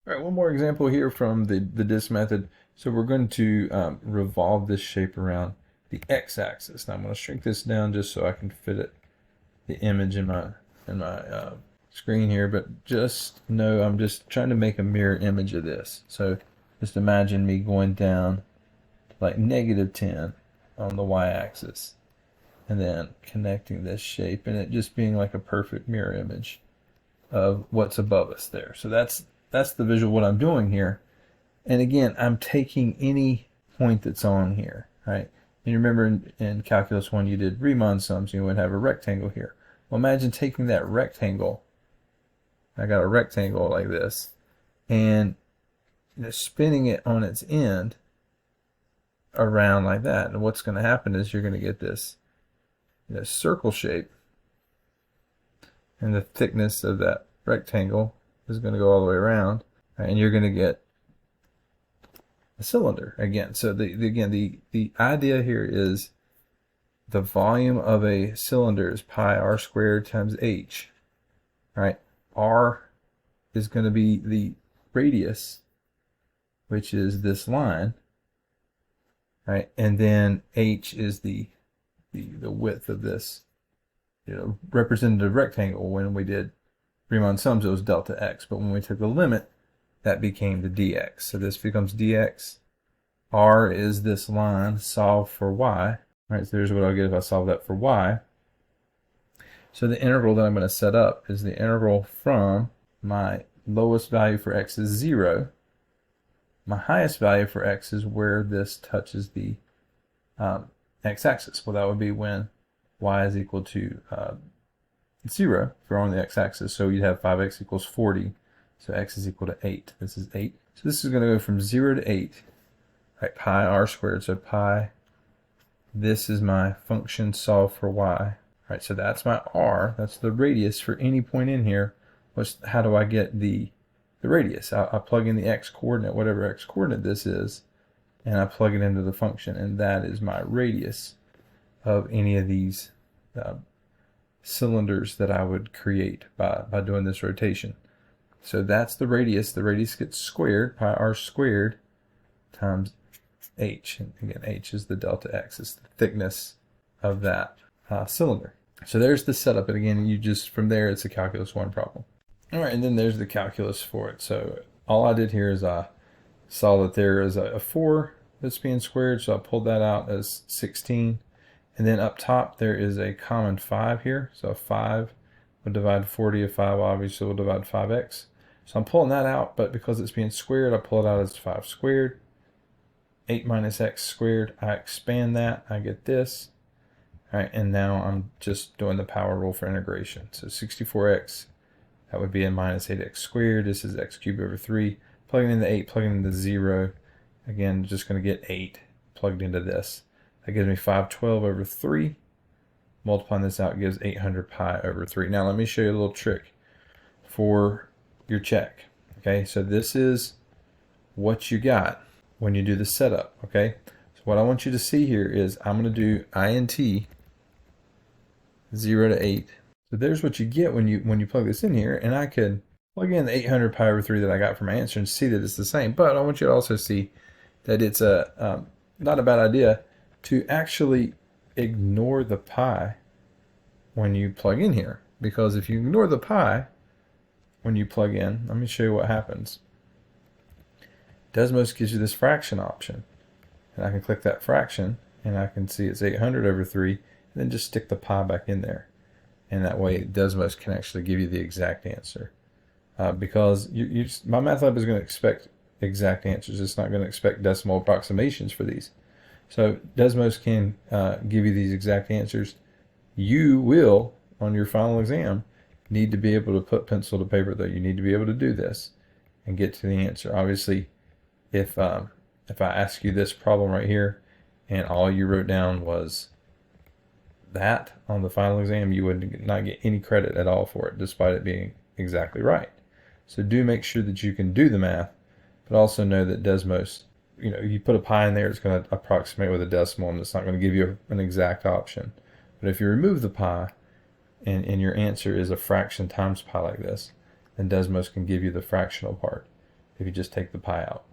All right, one more example here from the disk method. So we're going to revolve this shape around the x-axis. Now I'm going to shrink this down just so I can fit it, the image in my screen here. But just know I'm just trying to make a mirror image of this. So just imagine me going down like -10 on the y-axis, and then connecting this shape, and it just being like a perfect mirror image of what's above us there. So that's the visual what I'm doing here. And again, I'm taking any point that's on here, right? And you remember in Calculus 1 you did Riemann sums, you would have a rectangle here. Well, imagine taking that rectangle, I got a rectangle like this, and spinning it on its end around like that. And what's going to happen is you're going to get this circle shape, and the thickness of that rectangle is going to go all the way around, right? And you're going to get a cylinder again. So the idea here is the volume of a cylinder is pi r squared times h, right? R is going to be the radius, which is this line, right? And then h is the width of this, representative rectangle. When we did Riemann sums, it was delta x, but when we took the limit, that became the dx. So this becomes dx. R is this line, solve for y. All right, so there's what I'll get if I solve that for y. So the integral that I'm going to set up is the integral from my lowest value for x is 0. My highest value for x is where this touches the x-axis. Well, that would be when y is equal to 0 if we're on the x-axis. So you'd have 5x equals 40. So x is equal to 8. This is 8. So this is going to go from 0 to 8. Right, pi r squared. So pi, this is my function solved for y. Right, so that's my r. That's the radius for any point in here. How do I get the radius? I plug in the x coordinate, whatever x coordinate this is, and I plug it into the function, and that is my radius of any of these cylinders that I would create by doing this rotation. So that's the radius. The radius gets squared, pi r squared times h. And again, h is the delta x. It's the thickness of that cylinder. So there's the setup. And again, you just, from there, it's a Calculus 1 problem. All right, and then there's the calculus for it. So all I did here is I saw that there is a 4 that's being squared, so I pulled that out as 16. And then up top, there is a common 5 here. So a 5 would divide 40. A 5 obviously will divide 5x. So I'm pulling that out, but because it's being squared, I pull it out as 5 squared. 8 minus x squared, I expand that, I get this. All right, and now I'm just doing the power rule for integration. So 64x, that would be a minus 8x squared. This is x cubed over 3. Plugging in the 8, plugging in the 0. Again, just going to get 8 plugged into this. That gives me 512 over 3. Multiplying this out gives 800 pi over 3. Now let me show you a little trick for your check. Okay, so this is what you got when you do the setup. Okay, so what I want you to see here is I'm going to do int 0 to 8. So there's what you get when you plug this in here, and I could plug in the 800 pi over 3 that I got for my answer and see that it's the same. But I want you to also see that it's not a bad idea to actually ignore the pi when you plug in here, because if you ignore the pi when you plug in, let me show you what happens. Desmos gives you this fraction option, and I can click that fraction and I can see it's 800 over 3, and then just stick the pi back in there, and that way Desmos can actually give you the exact answer. Because MyMathLab is going to expect exact answers. It's not going to expect decimal approximations for these. So Desmos can give you these exact answers. You will, on your final exam, need to be able to put pencil to paper, though. You need to be able to do this and get to the answer. Obviously, if I ask you this problem right here and all you wrote down was that on the final exam, you would not get any credit at all for it, despite it being exactly right. So do make sure that you can do the math, but also know that Desmos, you put a pi in there, it's going to approximate with a decimal, and it's not going to give you an exact option. But if you remove the pi and your answer is a fraction times pi like this, then Desmos can give you the fractional part. if you just take the pi out.